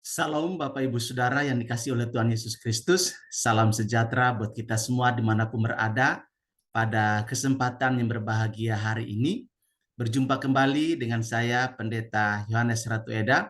Salam Bapak Ibu Saudara yang dikasihi oleh Tuhan Yesus Kristus. Salam sejahtera buat kita semua dimanapun berada. Pada kesempatan yang berbahagia hari ini, berjumpa kembali dengan saya Pendeta Yohanes Ratueda.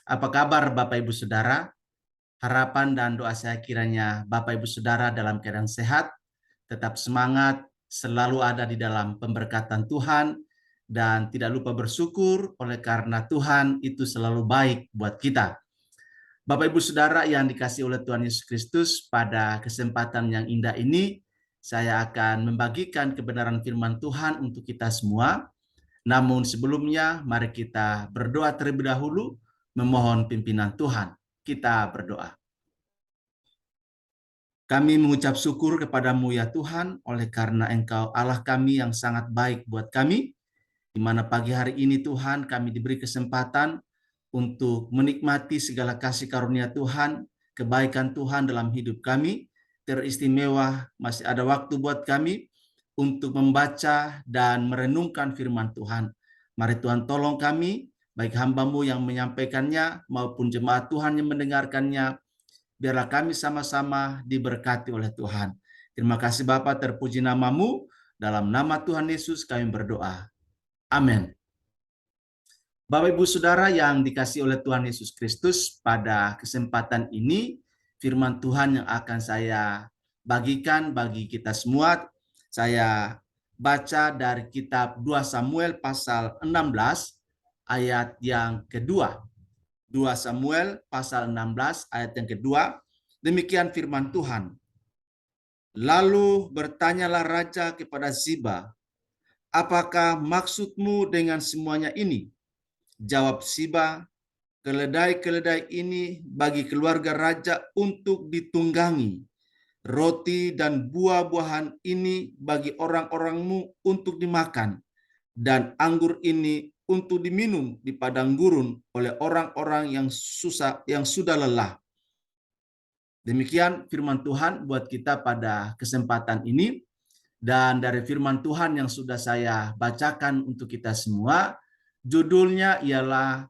Apa kabar Bapak Ibu Saudara? Harapan dan doa saya kiranya Bapak Ibu Saudara dalam keadaan sehat, tetap semangat, selalu ada di dalam pemberkatan Tuhan, dan tidak lupa bersyukur oleh karena Tuhan itu selalu baik buat kita. Bapak Ibu Saudara yang dikasihi oleh Tuhan Yesus Kristus, pada kesempatan yang indah ini, saya akan membagikan kebenaran firman Tuhan untuk kita semua. Namun sebelumnya, mari kita berdoa terlebih dahulu, memohon pimpinan Tuhan. Kita berdoa. Kami mengucap syukur kepadamu ya Tuhan, oleh karena Engkau Allah kami yang sangat baik buat kami, di mana pagi hari ini Tuhan kami diberi kesempatan untuk menikmati segala kasih karunia Tuhan, kebaikan Tuhan dalam hidup kami. Teristimewa masih ada waktu buat kami untuk membaca dan merenungkan firman Tuhan. Mari Tuhan tolong kami, baik hamba-Mu yang menyampaikannya maupun jemaat Tuhan yang mendengarkannya, biarlah kami sama-sama diberkati oleh Tuhan. Terima kasih Bapa, terpuji nama-Mu, dalam nama Tuhan Yesus kami berdoa. Amin. Bapak Ibu Saudara yang dikasihi oleh Tuhan Yesus Kristus, pada kesempatan ini firman Tuhan yang akan saya bagikan bagi kita semua, saya baca dari kitab 2 Samuel pasal 16 ayat yang kedua. 2 Samuel pasal 16 ayat yang kedua, demikian firman Tuhan. Lalu bertanyalah raja kepada Ziba, apakah maksudmu dengan semuanya ini? Jawab Ziba, keledai-keledai ini bagi keluarga raja untuk ditunggangi. Roti dan buah-buahan ini bagi orang-orangmu untuk dimakan. Dan anggur ini untuk diminum di padang gurun oleh orang-orang yang sudah lelah. Demikian firman Tuhan buat kita pada kesempatan ini. Dan dari firman Tuhan yang sudah saya bacakan untuk kita semua, judulnya ialah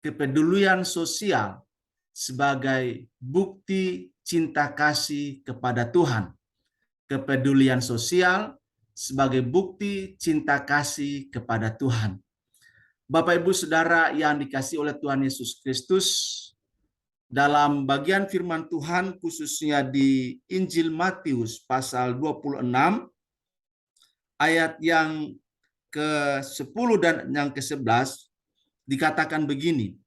kepedulian sosial sebagai bukti cinta kasih kepada Tuhan. Kepedulian sosial sebagai bukti cinta kasih kepada Tuhan. Bapak Ibu Saudara yang dikasihi oleh Tuhan Yesus Kristus, dalam bagian firman Tuhan khususnya di Injil Matius pasal 26 ayat yang ke-10 dan yang ke-11 dikatakan begini.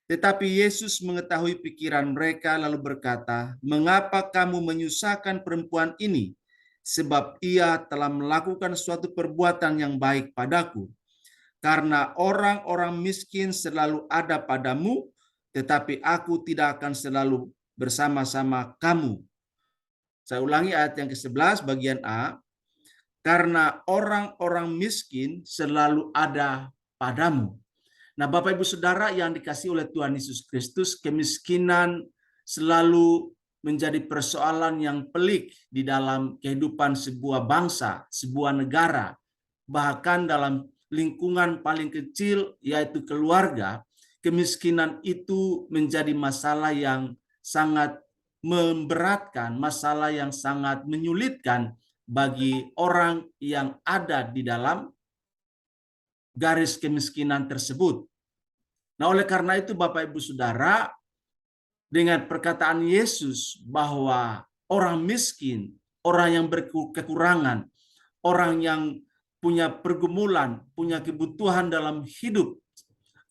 Tetapi Yesus mengetahui pikiran mereka lalu berkata, "Mengapa kamu menyusahkan perempuan ini? Sebab ia telah melakukan suatu perbuatan yang baik padaku. Karena orang-orang miskin selalu ada padamu, tetapi aku tidak akan selalu bersama-sama kamu." Saya ulangi ayat yang ke-11 bagian A. Karena orang-orang miskin selalu ada padamu. Nah, Bapak Ibu Saudara yang dikasihi oleh Tuhan Yesus Kristus, kemiskinan selalu menjadi persoalan yang pelik di dalam kehidupan sebuah bangsa, sebuah negara, bahkan dalam lingkungan paling kecil yaitu keluarga. Kemiskinan itu menjadi masalah yang sangat memberatkan, masalah yang sangat menyulitkan bagi orang yang ada di dalam garis kemiskinan tersebut. Nah, oleh karena itu Bapak Ibu Saudara, dengan perkataan Yesus bahwa orang miskin, orang yang berkekurangan, orang yang punya pergumulan, punya kebutuhan dalam hidup,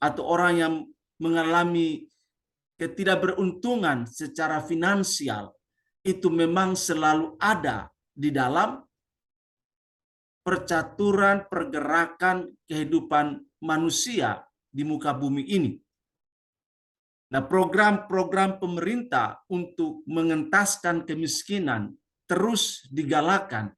atau orang yang mengalami ketidakberuntungan secara finansial, itu memang selalu ada di dalam percaturan pergerakan kehidupan manusia di muka bumi ini. Nah, program-program pemerintah untuk mengentaskan kemiskinan terus digalakan.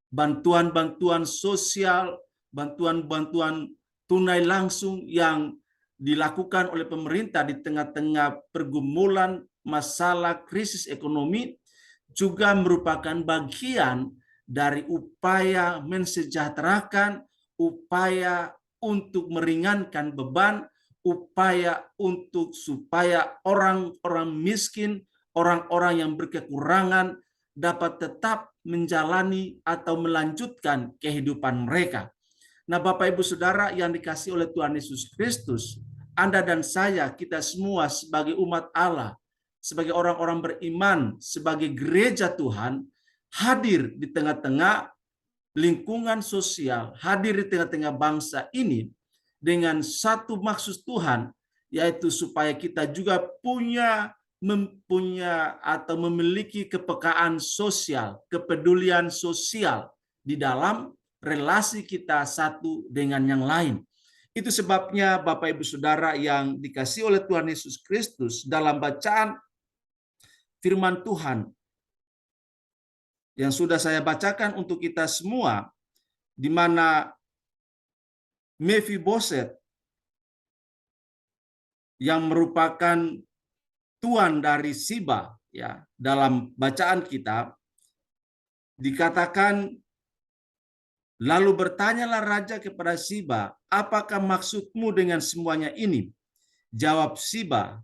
Bantuan-bantuan sosial, bantuan-bantuan tunai langsung yang dilakukan oleh pemerintah di tengah-tengah pergumulan masalah krisis ekonomi juga merupakan bagian dari upaya mensejahterakan, upaya untuk meringankan beban, upaya untuk supaya orang-orang miskin, orang-orang yang berkekurangan dapat tetap menjalani atau melanjutkan kehidupan mereka. Nah, Bapak Ibu Saudara yang dikasihi oleh Tuhan Yesus Kristus, Anda dan saya, kita semua sebagai umat Allah, sebagai orang-orang beriman, sebagai gereja Tuhan, hadir di tengah-tengah lingkungan sosial, hadir di tengah-tengah bangsa ini dengan satu maksud Tuhan, yaitu supaya kita juga mempunyai atau memiliki kepekaan sosial, kepedulian sosial di dalam relasi kita satu dengan yang lain. Itu sebabnya Bapak Ibu Saudara yang dikasihi oleh Tuhan Yesus Kristus, dalam bacaan firman Tuhan yang sudah saya bacakan untuk kita semua, di mana Mephiboset yang merupakan tuan dari Siba, ya, dalam bacaan kita dikatakan, lalu bertanyalah raja kepada Siba, apakah maksudmu dengan semuanya ini? Jawab Siba,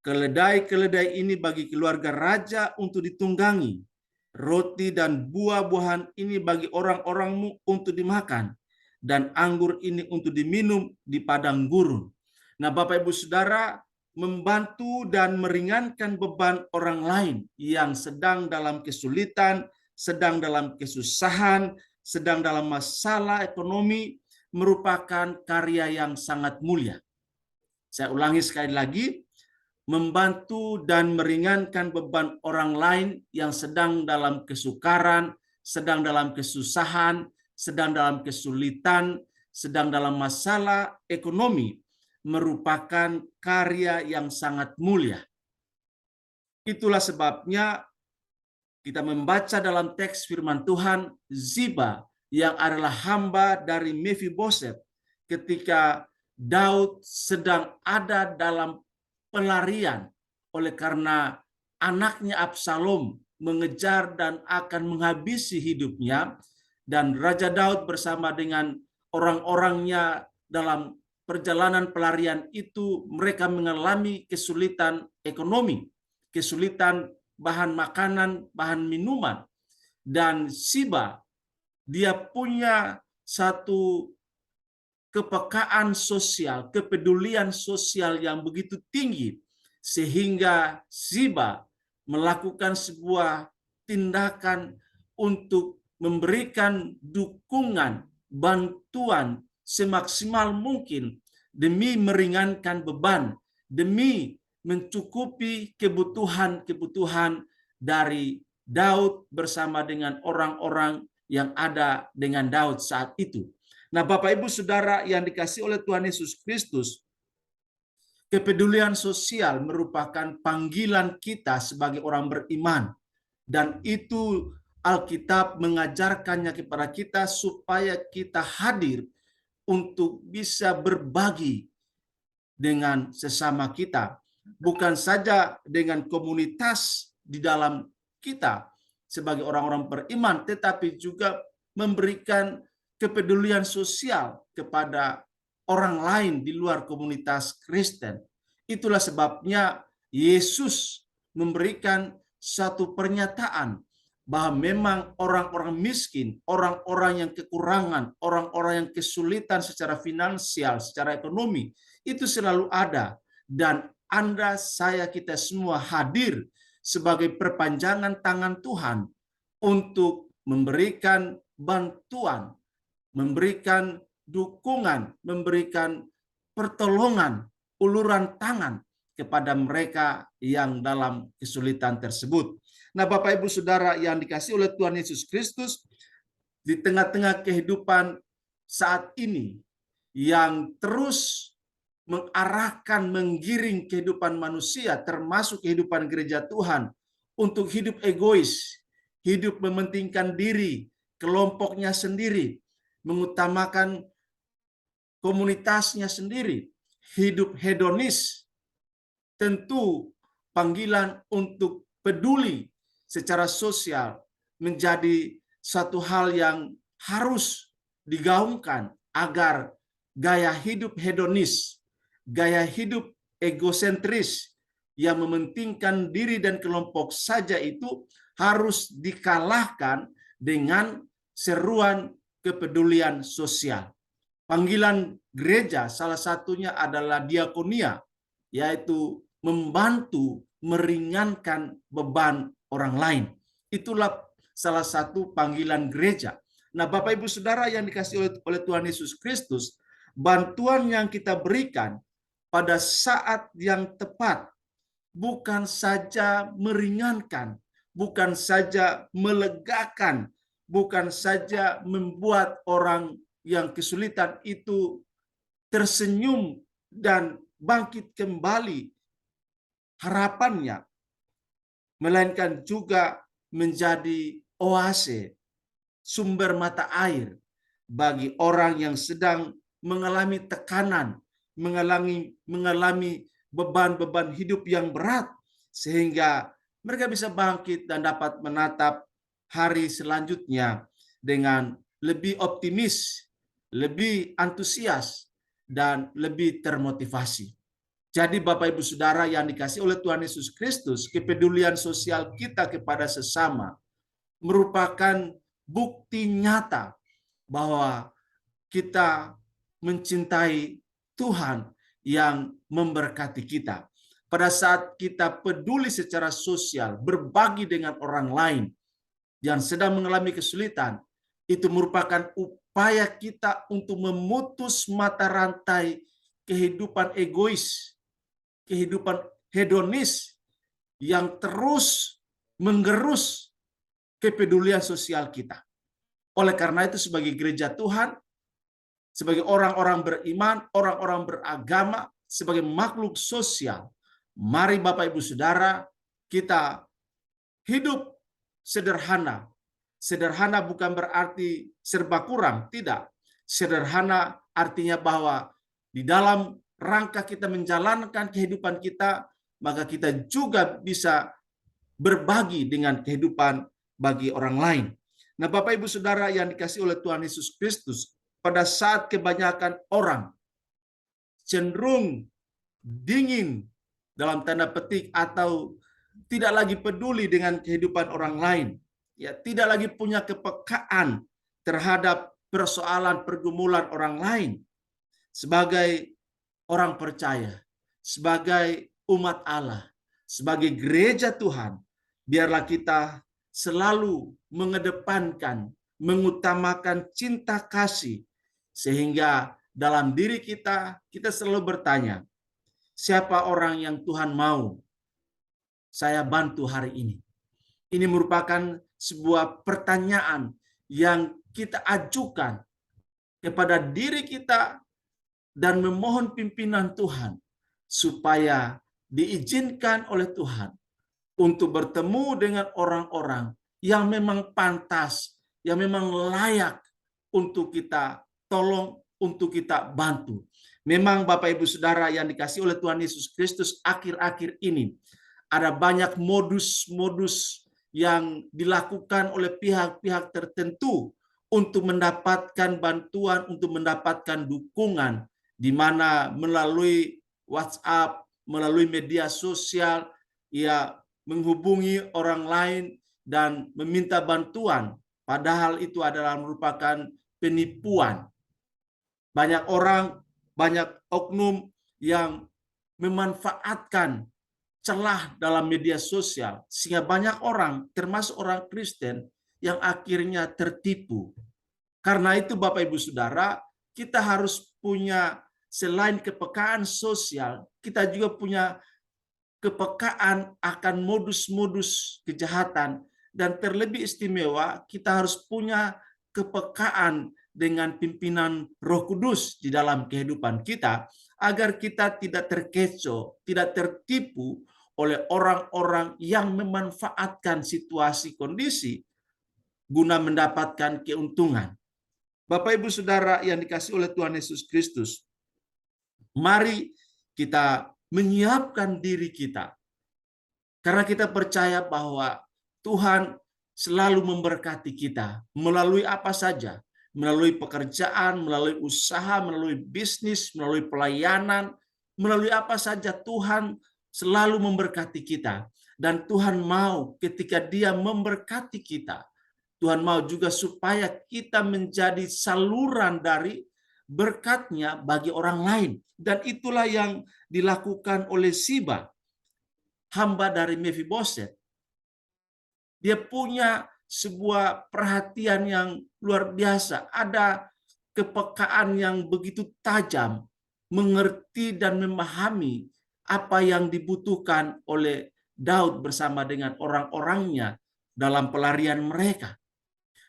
keledai-keledai ini bagi keluarga raja untuk ditunggangi. Roti dan buah-buahan ini bagi orang-orangmu untuk dimakan. Dan anggur ini untuk diminum di padang gurun. Nah, Bapak Ibu Saudara, membantu dan meringankan beban orang lain yang sedang dalam kesulitan, sedang dalam kesusahan, sedang dalam masalah ekonomi, merupakan karya yang sangat mulia. Saya ulangi sekali lagi, membantu dan meringankan beban orang lain yang sedang dalam kesukaran, sedang dalam kesusahan, sedang dalam kesulitan, sedang dalam masalah ekonomi, merupakan karya yang sangat mulia. Itulah sebabnya kita membaca dalam teks firman Tuhan, Ziba yang adalah hamba dari Mephiboset ketika Daud sedang ada dalam pelarian oleh karena anaknya Absalom mengejar dan akan menghabisi hidupnya, dan Raja Daud bersama dengan orang-orangnya dalam perjalanan pelarian itu mereka mengalami kesulitan ekonomi, kesulitan bahan makanan, bahan minuman, dan Siba dia punya satu kepekaan sosial, kepedulian sosial yang begitu tinggi, sehingga Siba melakukan sebuah tindakan untuk memberikan dukungan, bantuan semaksimal mungkin demi meringankan beban, demi mencukupi kebutuhan-kebutuhan dari Daud bersama dengan orang-orang yang ada dengan Daud saat itu. Nah, Bapak Ibu Saudara yang dikasihi oleh Tuhan Yesus Kristus, kepedulian sosial merupakan panggilan kita sebagai orang beriman, dan itu Alkitab mengajarkannya kepada kita supaya kita hadir untuk bisa berbagi dengan sesama kita, bukan saja dengan komunitas di dalam kita sebagai orang-orang beriman, tetapi juga memberikan kepedulian sosial kepada orang lain di luar komunitas Kristen. Itulah sebabnya Yesus memberikan satu pernyataan bahwa memang orang-orang miskin, orang-orang yang kekurangan, orang-orang yang kesulitan secara finansial, secara ekonomi, itu selalu ada. Dan Anda, saya, kita semua hadir sebagai perpanjangan tangan Tuhan untuk memberikan bantuan, memberikan dukungan, memberikan pertolongan, uluran tangan kepada mereka yang dalam kesulitan tersebut. Nah, Bapak Ibu Saudara yang dikasihi oleh Tuhan Yesus Kristus, di tengah-tengah kehidupan saat ini yang terus mengarahkan, menggiring kehidupan manusia, termasuk kehidupan gereja Tuhan, untuk hidup egois, hidup mementingkan diri, kelompoknya sendiri, mengutamakan komunitasnya sendiri, hidup hedonis. Tentu panggilan untuk peduli secara sosial menjadi satu hal yang harus digaungkan agar gaya hidup hedonis, gaya hidup egosentris yang mementingkan diri dan kelompok saja itu harus dikalahkan dengan seruan kepedulian sosial. Panggilan gereja salah satunya adalah diakonia, yaitu membantu meringankan beban orang lain. Itulah salah satu panggilan gereja. Nah, Bapak Ibu Saudara yang dikasih oleh Tuhan Yesus Kristus, bantuan yang kita berikan pada saat yang tepat bukan saja meringankan, bukan saja melegakan, bukan saja membuat orang yang kesulitan itu tersenyum dan bangkit kembali harapannya, melainkan juga menjadi oase, sumber mata air bagi orang yang sedang mengalami tekanan, mengalami beban-beban hidup yang berat, sehingga mereka bisa bangkit dan dapat menatap hari selanjutnya dengan lebih optimis, lebih antusias, dan lebih termotivasi. Jadi Bapak Ibu Saudara yang dikasih oleh Tuhan Yesus Kristus, kepedulian sosial kita kepada sesama merupakan bukti nyata bahwa kita mencintai Tuhan yang memberkati kita. Pada saat kita peduli secara sosial, berbagi dengan orang lain yang sedang mengalami kesulitan, itu merupakan upaya kita untuk memutus mata rantai kehidupan egois, kehidupan hedonis yang terus menggerus kepedulian sosial kita. Oleh karena itu, sebagai gereja Tuhan, sebagai orang-orang beriman, orang-orang beragama, sebagai makhluk sosial, mari Bapak Ibu Saudara, kita hidup sederhana. Sederhana bukan berarti serba kurang, tidak. Sederhana artinya bahwa di dalam rangka kita menjalankan kehidupan kita, maka kita juga bisa berbagi dengan kehidupan bagi orang lain. Nah, Bapak Ibu Saudara yang dikasih oleh Tuhan Yesus Kristus, pada saat kebanyakan orang cenderung dingin dalam tanda petik atau tidak lagi peduli dengan kehidupan orang lain, ya tidak lagi punya kepekaan terhadap persoalan pergumulan orang lain, sebagai orang percaya, sebagai umat Allah, sebagai gereja Tuhan, biarlah kita selalu mengedepankan, mengutamakan cinta kasih, sehingga dalam diri kita selalu bertanya, siapa orang yang Tuhan mau saya bantu hari ini? Ini merupakan sebuah pertanyaan yang kita ajukan kepada diri kita dan memohon pimpinan Tuhan supaya diizinkan oleh Tuhan untuk bertemu dengan orang-orang yang memang pantas, yang memang layak untuk kita tolong, untuk kita bantu. Memang Bapak Ibu Saudara yang dikasih oleh Tuhan Yesus Kristus, akhir-akhir ini ada banyak modus-modus yang dilakukan oleh pihak-pihak tertentu untuk mendapatkan bantuan, untuk mendapatkan dukungan, di mana melalui WhatsApp, melalui media sosial, ia menghubungi orang lain dan meminta bantuan, padahal itu adalah merupakan penipuan. Banyak orang, banyak oknum yang memanfaatkan celah dalam media sosial, sehingga banyak orang, termasuk orang Kristen, yang akhirnya tertipu. Karena itu Bapak Ibu Saudara, kita harus punya, selain kepekaan sosial, kita juga punya kepekaan akan modus-modus kejahatan, dan terlebih istimewa kita harus punya kepekaan dengan pimpinan Roh Kudus di dalam kehidupan kita, agar kita tidak terkecoh, tidak tertipu oleh orang-orang yang memanfaatkan situasi kondisi guna mendapatkan keuntungan. Bapak Ibu Saudara yang dikasih oleh Tuhan Yesus Kristus, mari kita menyiapkan diri kita, karena kita percaya bahwa Tuhan selalu memberkati kita melalui apa saja, melalui pekerjaan, melalui usaha, melalui bisnis, melalui pelayanan, melalui apa saja Tuhan selalu memberkati kita. Dan Tuhan mau ketika Dia memberkati kita, Tuhan mau juga supaya kita menjadi saluran dari berkat-Nya bagi orang lain. Dan itulah yang dilakukan oleh Siba, hamba dari Mephiboset. Dia punya sebuah perhatian yang luar biasa. Ada kepekaan yang begitu tajam, mengerti dan memahami apa yang dibutuhkan oleh Daud bersama dengan orang-orangnya dalam pelarian mereka.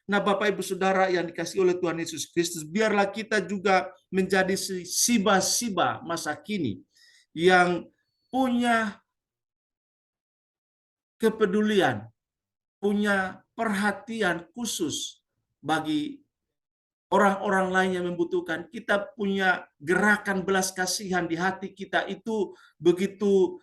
Nah, Bapak Ibu Saudara yang dikasihi oleh Tuhan Yesus Kristus, biarlah kita juga menjadi Siba-Siba masa kini yang punya kepedulian, punya perhatian khusus bagi orang-orang lain yang membutuhkan. Kita punya gerakan belas kasihan di hati kita itu begitu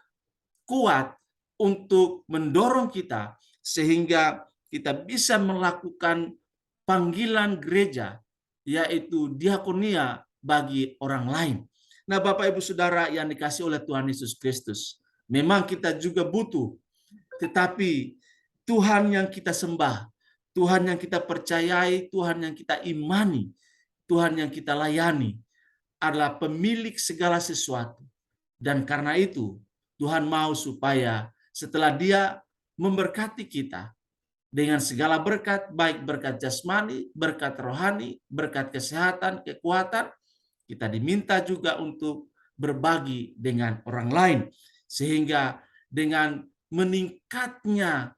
kuat untuk mendorong kita sehingga kita bisa melakukan panggilan gereja, yaitu diakonia bagi orang lain. Nah, Bapak Ibu Saudara yang dikasihi oleh Tuhan Yesus Kristus, memang kita juga butuh, tetapi Tuhan yang kita sembah, Tuhan yang kita percayai, Tuhan yang kita imani, Tuhan yang kita layani adalah pemilik segala sesuatu. Dan karena itu, Tuhan mau supaya setelah Dia memberkati kita dengan segala berkat, baik berkat jasmani, berkat rohani, berkat kesehatan, kekuatan, kita diminta juga untuk berbagi dengan orang lain. Sehingga dengan meningkatnya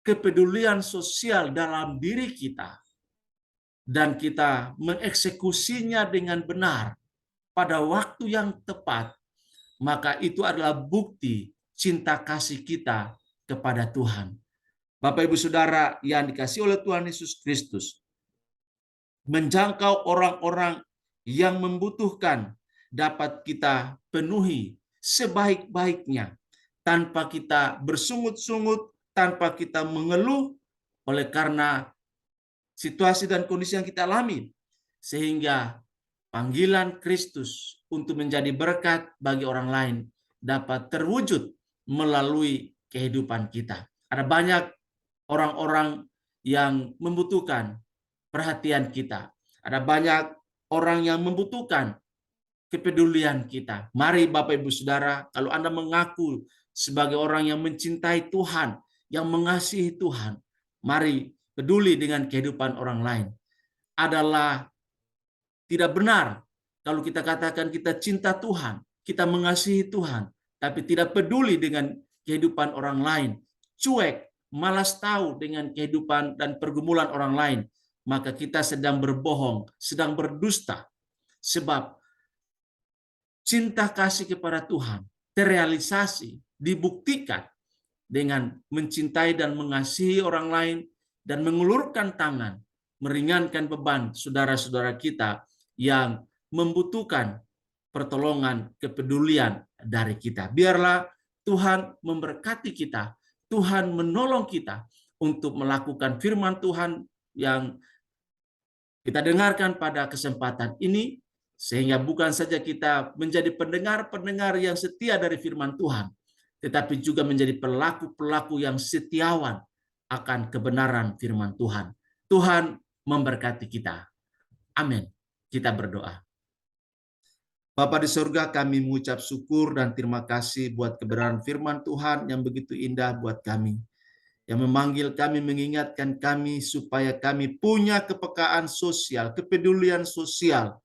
kepedulian sosial dalam diri kita, dan kita mengeksekusinya dengan benar pada waktu yang tepat, maka itu adalah bukti cinta kasih kita kepada Tuhan. Bapak Ibu Saudara yang dikasihi oleh Tuhan Yesus Kristus, menjangkau orang-orang yang membutuhkan dapat kita penuhi sebaik-baiknya tanpa kita bersungut-sungut, tanpa kita mengeluh oleh karena situasi dan kondisi yang kita alami, sehingga panggilan Kristus untuk menjadi berkat bagi orang lain dapat terwujud melalui kehidupan kita. Ada banyak orang-orang yang membutuhkan perhatian kita. Ada banyak orang yang membutuhkan kepedulian kita. Mari Bapak Ibu Saudara, kalau Anda mengaku sebagai orang yang mencintai Tuhan, yang mengasihi Tuhan, mari peduli dengan kehidupan orang lain. Adalah tidak benar kalau kita katakan kita cinta Tuhan, kita mengasihi Tuhan, tapi tidak peduli dengan kehidupan orang lain, cuek, malas tahu dengan kehidupan dan pergumulan orang lain, maka kita sedang berbohong, sedang berdusta. Sebab cinta kasih kepada Tuhan terrealisasi, dibuktikan dengan mencintai dan mengasihi orang lain dan mengulurkan tangan, meringankan beban saudara-saudara kita yang membutuhkan pertolongan, kepedulian dari kita. Biarlah Tuhan memberkati kita, Tuhan menolong kita untuk melakukan firman Tuhan yang kita dengarkan pada kesempatan ini, sehingga bukan saja kita menjadi pendengar-pendengar yang setia dari firman Tuhan, tetapi juga menjadi pelaku-pelaku yang setiawan akan kebenaran firman Tuhan. Tuhan memberkati kita. Amin. Kita berdoa. Bapa di surga, kami mengucap syukur dan terima kasih buat kebenaran firman Tuhan yang begitu indah buat kami. Yang memanggil kami, mengingatkan kami supaya kami punya kepekaan sosial, kepedulian sosial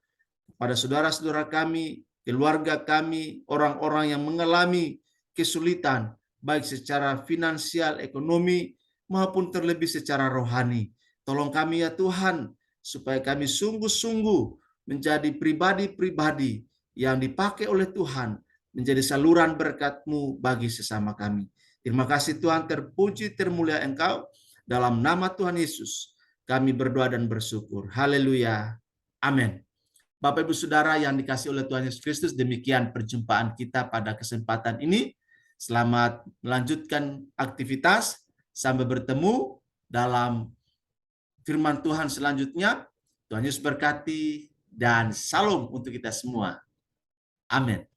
pada saudara-saudara kami, keluarga kami, orang-orang yang mengalami kesulitan, baik secara finansial, ekonomi, maupun terlebih secara rohani. Tolong kami ya Tuhan, supaya kami sungguh-sungguh menjadi pribadi-pribadi yang dipakai oleh Tuhan, menjadi saluran berkat-Mu bagi sesama kami. Terima kasih Tuhan, terpuji, termulia Engkau. Dalam nama Tuhan Yesus, kami berdoa dan bersyukur. Haleluya. Amin. Bapak Ibu Saudara yang dikasihi oleh Tuhan Yesus Kristus, demikian perjumpaan kita pada kesempatan ini. Selamat melanjutkan aktivitas. Sampai bertemu dalam firman Tuhan selanjutnya. Tuhan Yesus berkati dan salam untuk kita semua. Amin.